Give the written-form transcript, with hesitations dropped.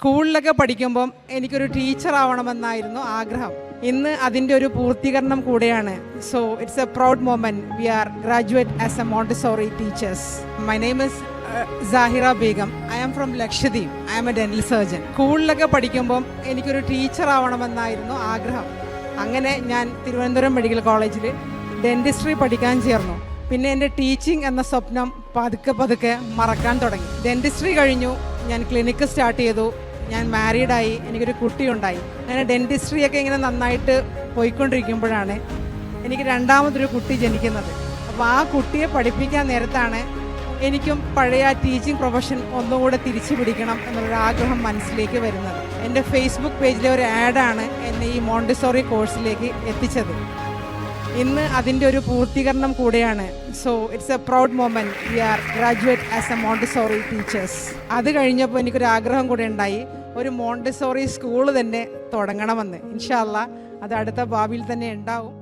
സ്കൂളിലൊക്കെ പഠിക്കുമ്പം എനിക്കൊരു ടീച്ചർ ആവണമെന്നായിരുന്നു ആഗ്രഹം. ഇന്ന് അതിൻ്റെ ഒരു പൂർത്തീകരണം കൂടെയാണ്. So it's a proud moment. We are graduate as a Montessori teachers. My name is Sahira Begum. I am from Lakshadweep. I am a dental surgeon. സ്കൂളിലൊക്കെ പഠിക്കുമ്പം എനിക്കൊരു ടീച്ചർ ആവണമെന്നായിരുന്നു ആഗ്രഹം. അങ്ങനെ ഞാൻ തിരുവനന്തപുരം മെഡിക്കൽ കോളേജിൽ ഡെന്റിസ്ട്രി പഠിക്കാൻ ചേർന്നു. പിന്നെ എൻ്റെ ടീച്ചിങ് എന്ന സ്വപ്നം പതുക്കെ പതുക്കെ മറക്കാൻ തുടങ്ങി. ഡെന്റിസ്ട്രി കഴിഞ്ഞു, ഞാൻ ക്ലിനിക്ക് സ്റ്റാർട്ട് ചെയ്തു, ഞാൻ മാരീഡായി, എനിക്കൊരു കുട്ടിയുണ്ടായി. അങ്ങനെ ഡെന്റിസ്ട്രിയൊക്കെ ഇങ്ങനെ നന്നായിട്ട് പോയിക്കൊണ്ടിരിക്കുമ്പോഴാണ് എനിക്ക് രണ്ടാമതൊരു കുട്ടി ജനിക്കുന്നത്. അപ്പോൾ ആ കുട്ടിയെ പഠിപ്പിക്കാൻ നേരത്താണ് എനിക്കും പഴയ ടീച്ചിങ് പ്രൊഫഷൻ ഒന്നുകൂടെ തിരിച്ചു പിടിക്കണം എന്നുള്ളൊരു ആഗ്രഹം മനസ്സിലേക്ക് വരുന്നത്. എൻ്റെ ഫേസ്ബുക്ക് പേജിലെ ഒരു ആഡാണ് എന്നെ ഈ മോണ്ടിസോറി കോഴ്സിലേക്ക് എത്തിച്ചത്. ഇന്ന് അതിൻ്റെ ഒരു പൂർത്തീകരണം കൂടെയാണ്. So it's a proud moment. We are graduate as a Montessori teachers. അത് കഴിഞ്ഞപ്പോൾ എനിക്കൊരു ആഗ്രഹം കൂടെ ഉണ്ടായി, ഒരു മോണ്ടിസോറി സ്കൂൾ തന്നെ തുടങ്ങണമെന്ന്. ഇൻഷാ അല്ലാഹ് അത് അടുത്ത ഭാവിയിൽ തന്നെ ഉണ്ടാവും.